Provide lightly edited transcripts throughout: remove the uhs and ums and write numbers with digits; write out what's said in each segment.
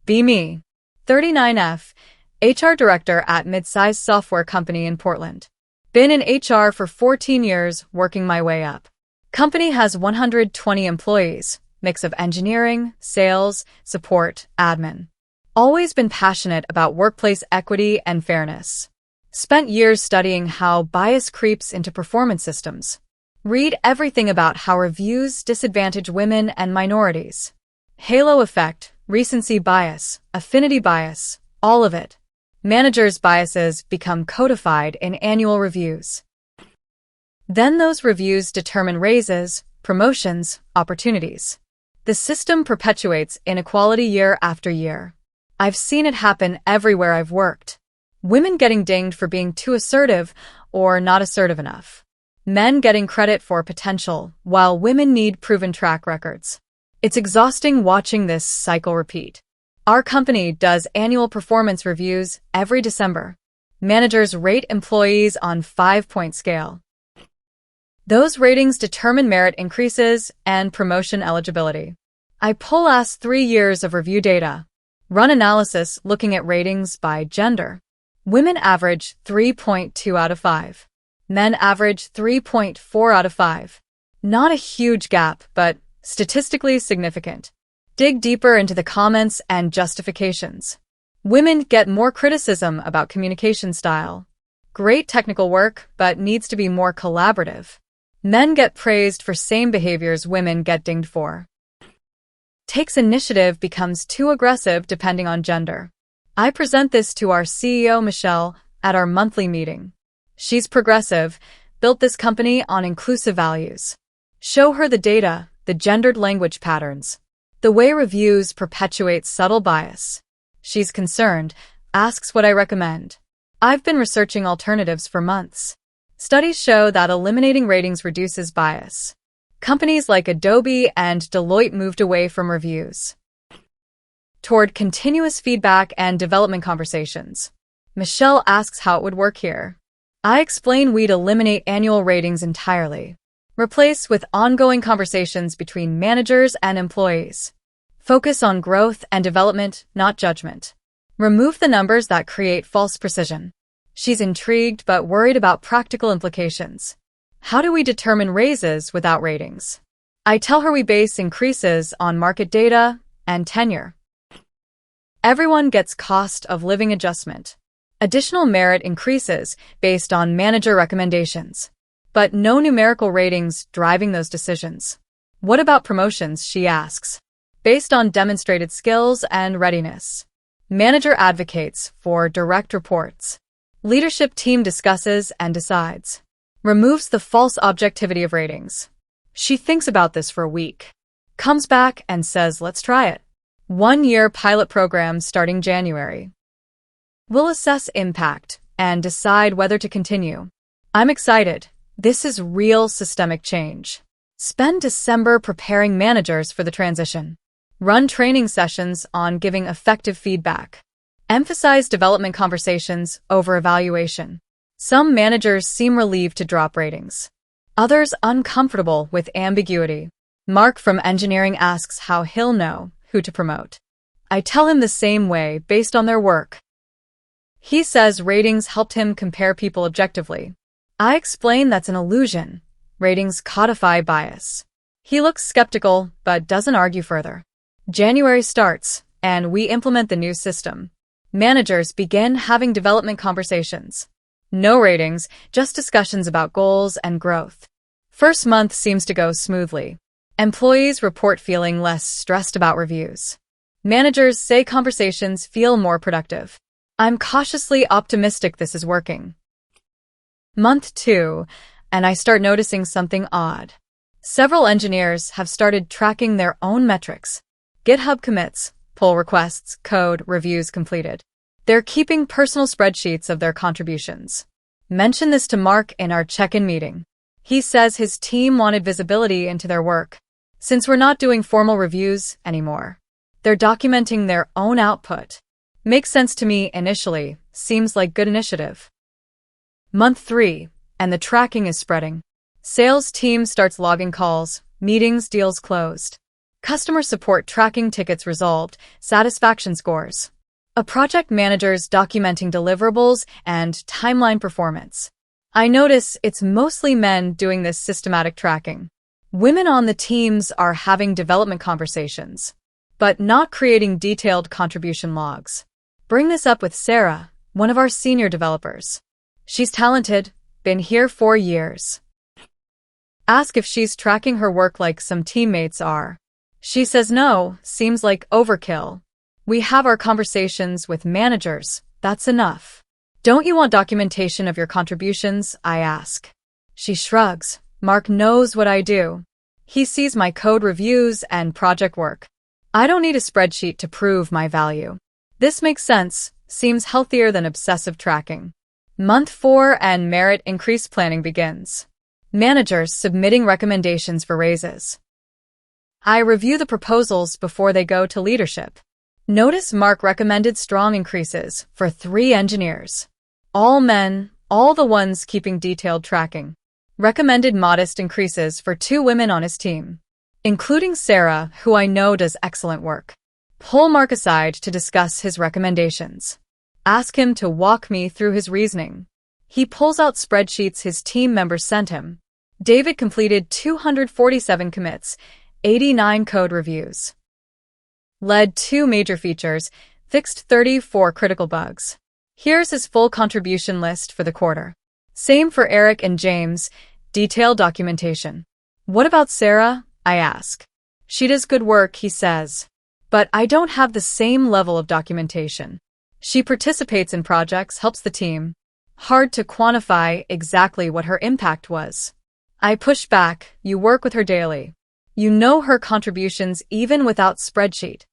Be me. 39F, HR director at mid-sized software company in Portland. Been in HR for 14 years, working my way up. Company has 120 employees, mix of engineering, sales, support, admin. Always been passionate about workplace equity and fairness. Spent years studying how bias creeps into performance systems. Read everything about how reviews disadvantage women and minorities. Halo effect, recency bias, affinity bias, all of it. Managers' biases become codified in annual reviews. Then those reviews determine raises, promotions, opportunities. The system perpetuates inequality year after year. I've seen it happen everywhere I've worked. Women getting dinged for being too assertive or not assertive enough. Men getting credit for potential, while women need proven track records. It's exhausting watching this cycle repeat. Our company does annual performance reviews every December. Managers rate employees on 5-point scale. Those ratings determine merit increases and promotion eligibility. I pull last 3 years of review data. Run analysis looking at ratings by gender. Women average 3.2 out of 5. Men average 3.4 out of 5. Not a huge gap, but statistically significant. Dig deeper into the comments and justifications. Women get more criticism about communication style. Great technical work, but needs to be more collaborative. Men get praised for same behaviors women get dinged for. Takes initiative becomes too aggressive depending on gender. I present this to our CEO, Michelle, at our monthly meeting. She's progressive, built this company on inclusive values. Show her the data, the gendered language patterns. The way reviews perpetuate subtle bias. She's concerned, asks what I recommend. I've been researching alternatives for months. Studies show that eliminating ratings reduces bias. Companies like Adobe and Deloitte moved away from reviews toward continuous feedback and development conversations. Michelle asks how it would work here. I explain we'd eliminate annual ratings entirely. Replace with ongoing conversations between managers and employees. Focus on growth and development, not judgment. Remove the numbers that create false precision. She's intrigued but worried about practical implications. How do we determine raises without ratings? I tell her we base increases on market data and tenure. Everyone gets cost of living adjustment. Additional merit increases based on manager recommendations. But no numerical ratings driving those decisions. What about promotions, she asks. Based on demonstrated skills and readiness. Manager advocates for direct reports. Leadership team discusses and decides. Removes the false objectivity of ratings. She thinks about this for a week. Comes back and says, let's try it. 1-year pilot program starting January. We'll assess impact and decide whether to continue. I'm excited. This is real systemic change. Spend December preparing managers for the transition. Run training sessions on giving effective feedback. Emphasize development conversations over evaluation. Some managers seem relieved to drop ratings. Others uncomfortable with ambiguity. Mark from engineering asks how he'll know who to promote. I tell him the same way based on their work. He says ratings helped him compare people objectively. I explain that's an illusion. Ratings codify bias. He looks skeptical, but doesn't argue further. January starts, and we implement the new system. Managers begin having development conversations. No ratings, just discussions about goals and growth. First month seems to go smoothly. Employees report feeling less stressed about reviews. Managers say conversations feel more productive. I'm cautiously optimistic this is working. Month 2, and I start noticing something odd. Several engineers have started tracking their own metrics. GitHub commits, pull requests, code, reviews completed. They're keeping personal spreadsheets of their contributions. Mention this to Mark in our check-in meeting. He says his team wanted visibility into their work. Since we're not doing formal reviews anymore, they're documenting their own output. Makes sense to me initially, seems like good initiative. Month 3, and the tracking is spreading. Sales team starts logging calls, meetings, deals closed. Customer support tracking tickets resolved, satisfaction scores. A project manager's documenting deliverables and timeline performance. I notice it's mostly men doing this systematic tracking. Women on the teams are having development conversations, but not creating detailed contribution logs. Bring this up with Sarah, one of our senior developers. She's talented, been here 4 years. Ask if she's tracking her work like some teammates are. She says no, seems like overkill. We have our conversations with managers, that's enough. Don't you want documentation of your contributions? I ask. She shrugs. Mark knows what I do. He sees my code reviews and project work. I don't need a spreadsheet to prove my value. This makes sense, seems healthier than obsessive tracking. Month 4 and merit increase planning begins. Managers submitting recommendations for raises. I review the proposals before they go to leadership. Notice Mark recommended strong increases for 3 engineers. All men, all the ones keeping detailed tracking. Recommended modest increases for 2 women on his team, including Sarah, who I know does excellent work. Pull Mark aside to discuss his recommendations. Ask him to walk me through his reasoning. He pulls out spreadsheets his team members sent him. David completed 247 commits, 89 code reviews. Led 2 major features, fixed 34 critical bugs. Here's his full contribution list for the quarter. Same for Eric and James, detailed documentation. What about Sarah? I ask. She does good work, he says. But I don't have the same level of documentation. She participates in projects, helps the team. Hard to quantify exactly what her impact was. I push back, you work with her daily. You know her contributions even without spreadsheet.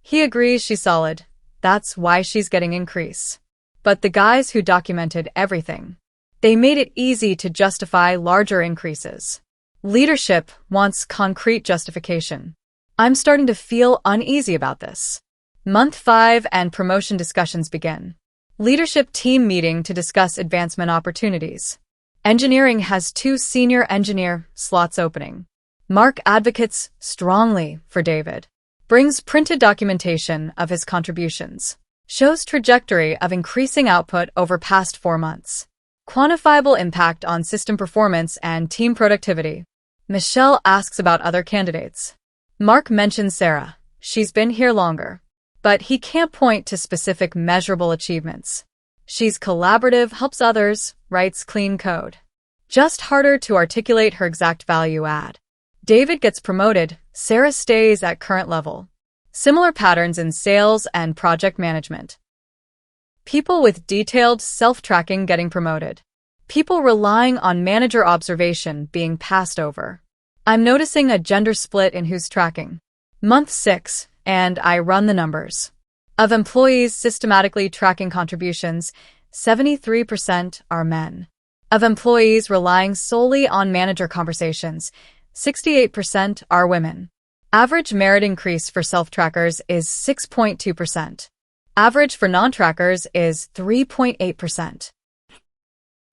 He agrees she's solid. That's why she's getting increase. But the guys who documented everything, they made it easy to justify larger increases. Leadership wants concrete justification. I'm starting to feel uneasy about this. Month 5 and promotion discussions begin. Leadership team meeting to discuss advancement opportunities. Engineering has 2 senior engineer slots opening. Mark advocates strongly for David. Brings printed documentation of his contributions. Shows trajectory of increasing output over past 4 months. Quantifiable impact on system performance and team productivity. Michelle asks about other candidates. Mark mentions Sarah. She's been here longer. But he can't point to specific measurable achievements. She's collaborative, helps others, writes clean code. Just harder to articulate her exact value add. David gets promoted, Sarah stays at current level. Similar patterns in sales and project management. People with detailed self-tracking getting promoted. People relying on manager observation being passed over. I'm noticing a gender split in who's tracking. Month 6, and I run the numbers. Of employees systematically tracking contributions, 73% are men. Of employees relying solely on manager conversations, 68% are women. Average merit increase for self-trackers is 6.2%. Average for non-trackers is 3.8%.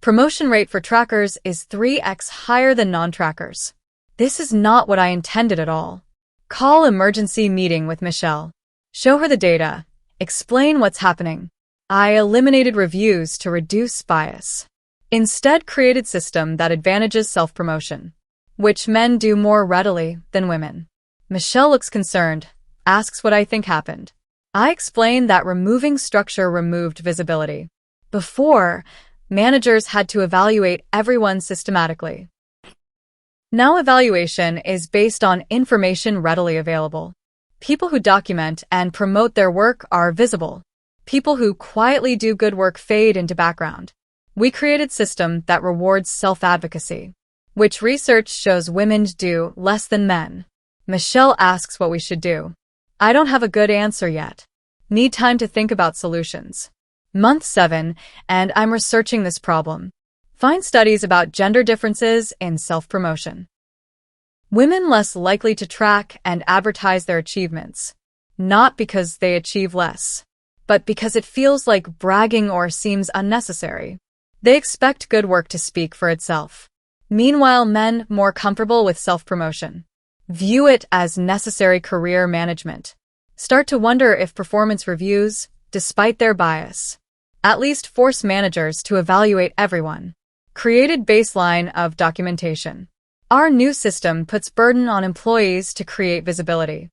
Promotion rate for trackers is 3x higher than non-trackers. This is not what I intended at all. Call emergency meeting with Michelle. Show her the data. Explain what's happening. I eliminated reviews to reduce bias. Instead created system that advantages self-promotion, which men do more readily than women. Michelle looks concerned, asks what I think happened. I explain that removing structure removed visibility. Before, managers had to evaluate everyone systematically. Now evaluation is based on information readily available. People who document and promote their work are visible. People who quietly do good work fade into background. We created a system that rewards self-advocacy, which research shows women do less than men. Michelle asks what we should do. I don't have a good answer yet. Need time to think about solutions. Month 7, and I'm researching this problem. Find studies about gender differences in self-promotion. Women less likely to track and advertise their achievements, not because they achieve less, but because it feels like bragging or seems unnecessary. They expect good work to speak for itself. Meanwhile, men more comfortable with self-promotion. View it as necessary career management. Start to wonder if performance reviews, despite their bias, at least force managers to evaluate everyone. Created baseline of documentation. Our new system puts burden on employees to create visibility,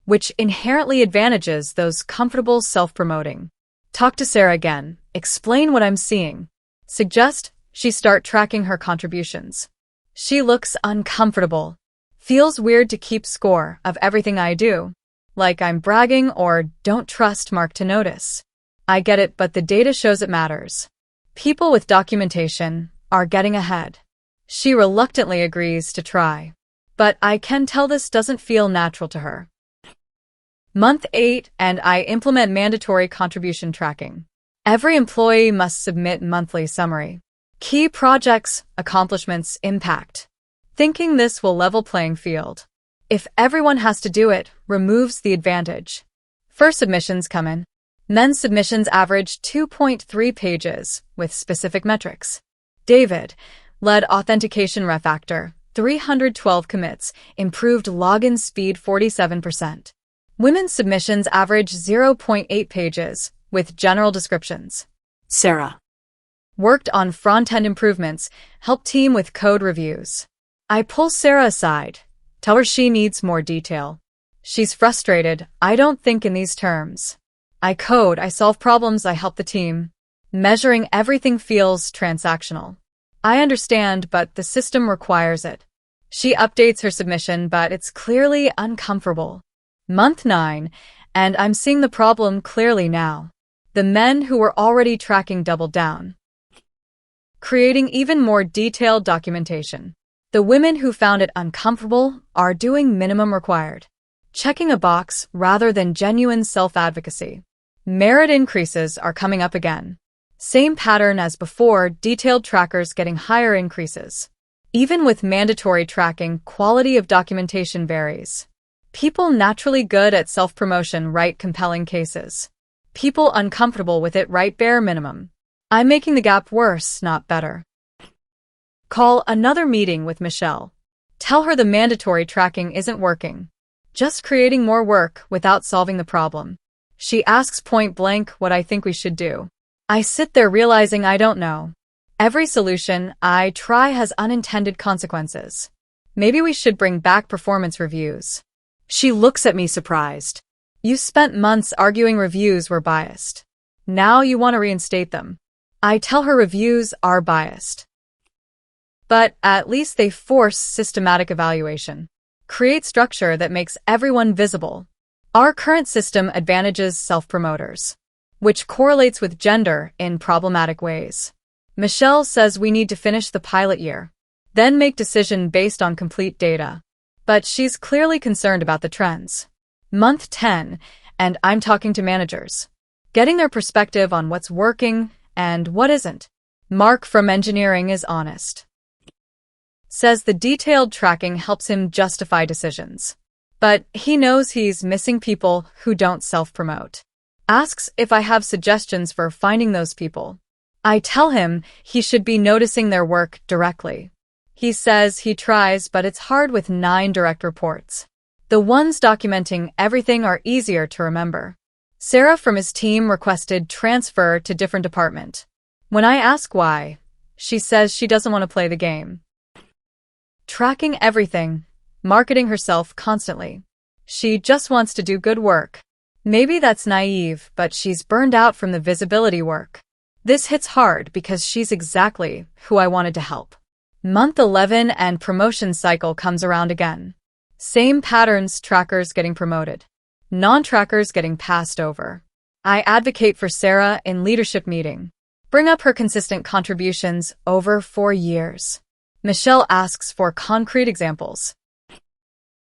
which inherently advantages those comfortable self-promoting. Talk to Sarah again. Explain what I'm seeing. Suggest she start tracking her contributions. She looks uncomfortable. Feels weird to keep score of everything I do. Like I'm bragging or don't trust Mark to notice. I get it, but the data shows it matters. People with documentation are getting ahead. She reluctantly agrees to try. But I can tell this doesn't feel natural to her. Month 8, and I implement mandatory contribution tracking. Every employee must submit monthly summary. Key projects, accomplishments, impact. Thinking this will level playing field. If everyone has to do it, removes the advantage. First submissions come in. Men's submissions average 2.3 pages, with specific metrics. David led authentication refactor, 312 commits, improved login speed 47%. Women's submissions average 0.8 pages, with general descriptions. Sarah Worked on front-end improvements, helped team with code reviews. I pull Sarah aside, tell her she needs more detail. She's frustrated. I don't think in these terms. I code, I solve problems, I help the team. Measuring everything feels transactional. I understand, but the system requires it. She updates her submission, but it's clearly uncomfortable. Month 9, and I'm seeing the problem clearly now. The men who were already tracking doubled down, creating even more detailed documentation. The women who found it uncomfortable are doing minimum required, checking a box rather than genuine self-advocacy. Merit increases are coming up again. Same pattern as before, detailed trackers getting higher increases. Even with mandatory tracking, quality of documentation varies. People naturally good at self-promotion write compelling cases. People uncomfortable with it write bare minimum. I'm making the gap worse, not better. Call another meeting with Michelle. Tell her the mandatory tracking isn't working. Just creating more work without solving the problem. She asks point blank what I think we should do. I sit there realizing I don't know. Every solution I try has unintended consequences. Maybe we should bring back performance reviews. She looks at me surprised. You spent months arguing reviews were biased. Now you want to reinstate them. I tell her reviews are biased. But at least they force systematic evaluation. Create structure that makes everyone visible. Our current system advantages self-promoters, which correlates with gender in problematic ways. Michelle says we need to finish the pilot year, then make decision based on complete data. But she's clearly concerned about the trends. Month 10, and I'm talking to managers, getting their perspective on what's working and what isn't. Mark from engineering is honest. Says the detailed tracking helps him justify decisions. But he knows he's missing people who don't self-promote. Asks if I have suggestions for finding those people. I tell him he should be noticing their work directly. He says he tries, but it's hard with 9 direct reports. The ones documenting everything are easier to remember. Sarah from his team requested transfer to different department. When I ask why, she says she doesn't want to play the game. Tracking everything, marketing herself constantly. She just wants to do good work. Maybe that's naive, but she's burned out from the visibility work. This hits hard because she's exactly who I wanted to help. Month 11 and promotion cycle comes around again. Same patterns, trackers getting promoted. Non-trackers getting passed over. I advocate for Sarah in leadership meeting. Bring up her consistent contributions over 4 years. Michelle asks for concrete examples.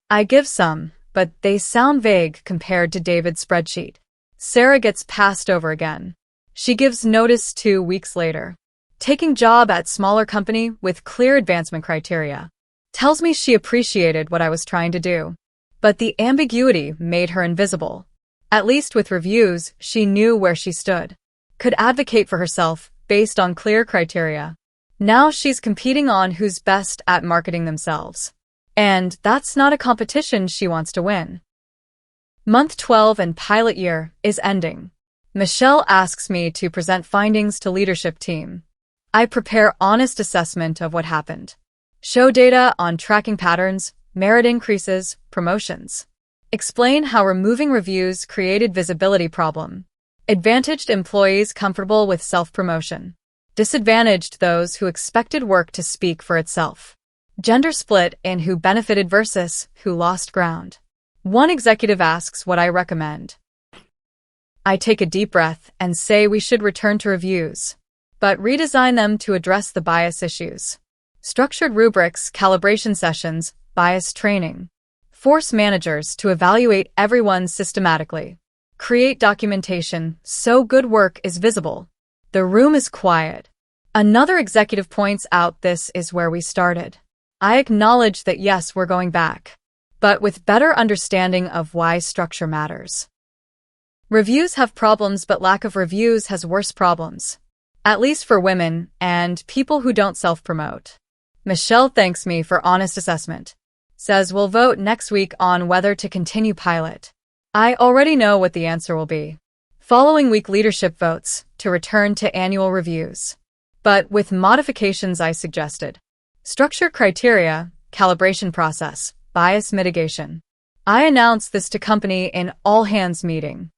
I give some, but they sound vague compared to David's spreadsheet. Sarah gets passed over again. She gives notice 2 weeks later. Taking job at smaller company with clear advancement criteria. Tells me she appreciated what I was trying to do. But the ambiguity made her invisible. At least with reviews, she knew where she stood. Could advocate for herself based on clear criteria. Now she's competing on who's best at marketing themselves. And that's not a competition she wants to win. Month 12 and pilot year is ending. Michelle asks me to present findings to leadership team. I prepare honest assessment of what happened. Show data on tracking patterns, merit increases, promotions. Explain how removing reviews created visibility problem. Advantaged employees comfortable with self-promotion. Disadvantaged those who expected work to speak for itself. Gender split in who benefited versus who lost ground. One executive asks what I recommend. I take a deep breath and say we should return to reviews, but redesign them to address the bias issues. Structured rubrics, calibration sessions, bias training. Force managers to evaluate everyone systematically. Create documentation so good work is visible. The room is quiet. Another executive points out this is where we started. I acknowledge that yes, we're going back, but with better understanding of why structure matters. Reviews have problems, but lack of reviews has worse problems. At least for women and people who don't self-promote. Michelle thanks me for honest assessment. Says we'll vote next week on whether to continue pilot. I already know what the answer will be. Following week leadership votes to return to annual reviews. But with modifications I suggested. Structure criteria, calibration process, bias mitigation. I announced this to company in all-hands meeting.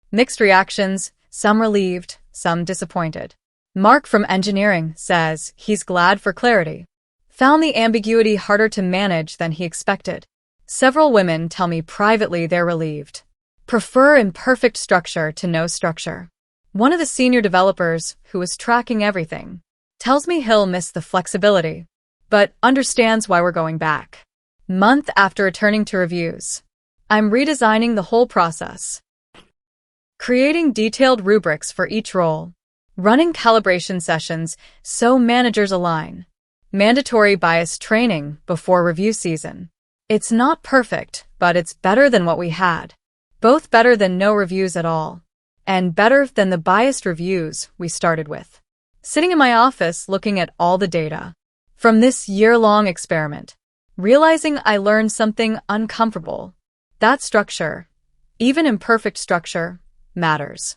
Mixed reactions, some relieved, some disappointed. Mark from engineering says he's glad for clarity. Found the ambiguity harder to manage than he expected. Several women tell me privately they're relieved. Prefer imperfect structure to no structure. One of the senior developers, who was tracking everything, tells me he'll miss the flexibility, but understands why we're going back. Month after returning to reviews, I'm redesigning the whole process. Creating detailed rubrics for each role. Running calibration sessions so managers align. Mandatory bias training before review season. It's not perfect, but it's better than what we had. Both better than no reviews at all. And better than the biased reviews we started with. Sitting in my office looking at all the data from this year-long experiment, realizing I learned something uncomfortable. That structure, even imperfect structure, matters.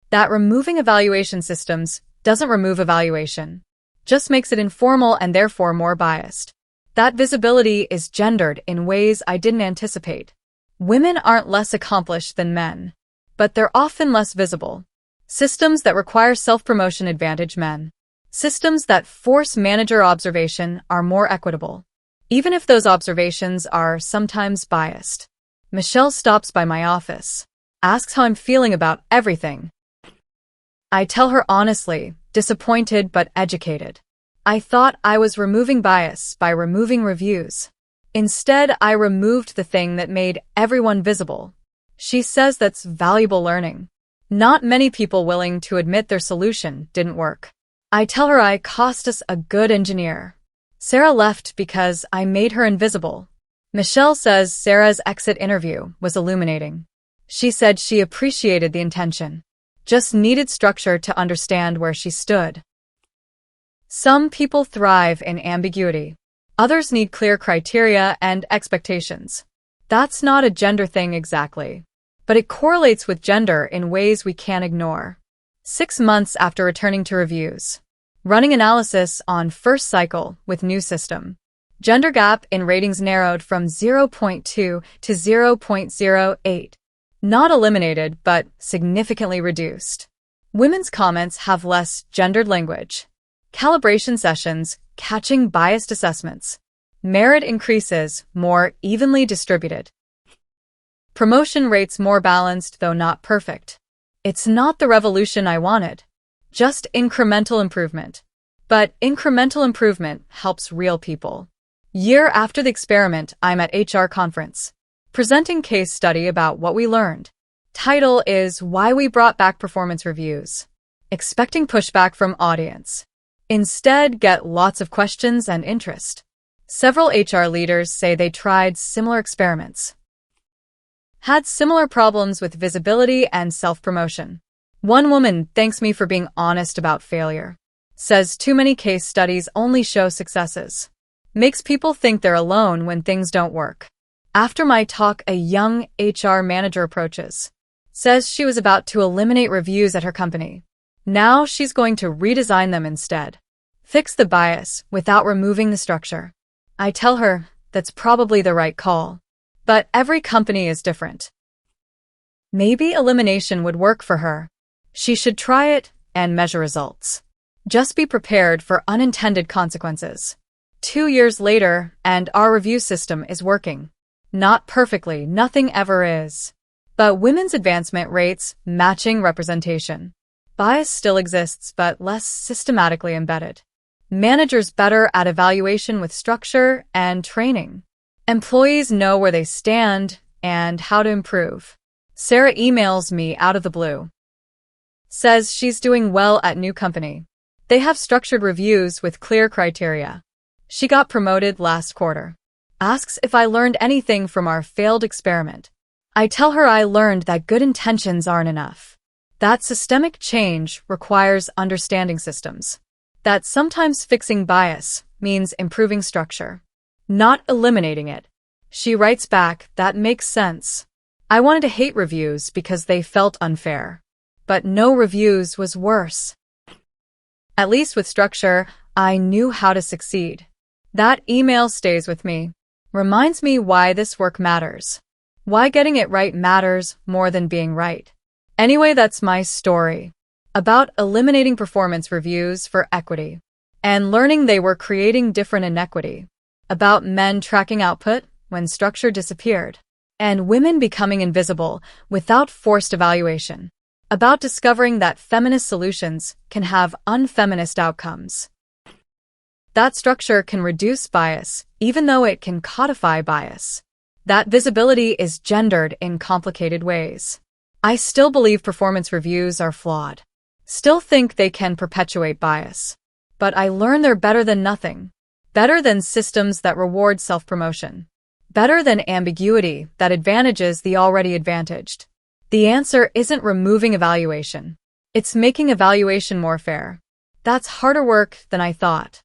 That removing evaluation systems doesn't remove evaluation, just makes it informal and therefore more biased. That visibility is gendered in ways I didn't anticipate. Women aren't less accomplished than men, but they're often less visible. Systems that require self-promotion advantage men. Systems that force manager observation are more equitable, even if those observations are sometimes biased. Michelle stops by my office, asks how I'm feeling about everything. I tell her honestly, disappointed but educated. I thought I was removing bias by removing reviews. Instead, I removed the thing that made everyone visible. She says that's valuable learning. Not many people willing to admit their solution didn't work. I tell her I cost us a good engineer. Sarah left because I made her invisible. Michelle says Sarah's exit interview was illuminating. She said she appreciated the intention. Just needed structure to understand where she stood. Some people thrive in ambiguity. Others need clear criteria and expectations. That's not a gender thing exactly, but it correlates with gender in ways we can't ignore. 6 months after returning to reviews. Running analysis on first cycle with new system. Gender gap in ratings narrowed from 0.2 to 0.08. Not eliminated, but significantly reduced. Women's comments have less gendered language. Calibration sessions, catching biased assessments. Merit increases, more evenly distributed. Promotion rates more balanced, though not perfect. It's not the revolution I wanted. Just incremental improvement. But incremental improvement helps real people. Year after the experiment, I'm at HR conference. Presenting case study about what we learned. Title is Why We Brought Back Performance Reviews. Expecting pushback from audience. Instead, get lots of questions and interest. Several HR leaders say they tried similar experiments. Had similar problems with visibility and self-promotion. One woman thanks me for being honest about failure. Says too many case studies only show successes. Makes people think they're alone when things don't work. After my talk, a young HR manager approaches. Says she was about to eliminate reviews at her company. Now she's going to redesign them instead. Fix the bias without removing the structure. I tell her that's probably the right call. But every company is different. Maybe elimination would work for her. She should try it and measure results. Just be prepared for unintended consequences. 2 years later, and our review system is working. Not perfectly, nothing ever is. But women's advancement rates matching representation. Bias still exists, but less systematically embedded. Managers better at evaluation with structure and training. Employees know where they stand and how to improve. Sarah emails me out of the blue. Says she's doing well at new company. They have structured reviews with clear criteria. She got promoted last quarter. Asks if I learned anything from our failed experiment. I tell her I learned that good intentions aren't enough. That systemic change requires understanding systems. That sometimes fixing bias means improving structure, not eliminating it. She writes back, that makes sense. I wanted to hate reviews because they felt unfair. But no reviews was worse. At least with structure, I knew how to succeed. That email stays with me. Reminds me why this work matters. Why getting it right matters more than being right. Anyway, that's my story. About eliminating performance reviews for equity. And learning they were creating different inequity. About men tracking output when structure disappeared. And women becoming invisible without forced evaluation. About discovering that feminist solutions can have unfeminist outcomes. That structure can reduce bias, even though it can codify bias. That visibility is gendered in complicated ways. I still believe performance reviews are flawed. Still think they can perpetuate bias. But I learn they're better than nothing. Better than systems that reward self-promotion. Better than ambiguity that advantages the already advantaged. The answer isn't removing evaluation. It's making evaluation more fair. That's harder work than I thought.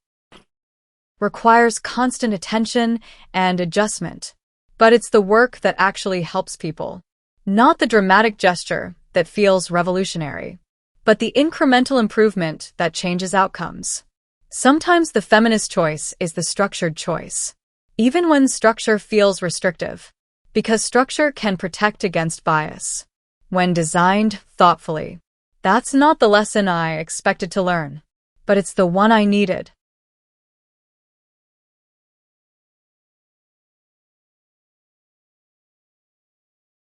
Requires constant attention and adjustment. But it's the work that actually helps people. Not the dramatic gesture that feels revolutionary, but the incremental improvement that changes outcomes. Sometimes the feminist choice is the structured choice, even when structure feels restrictive, because structure can protect against bias. When designed thoughtfully. That's not the lesson I expected to learn, but it's the one I needed.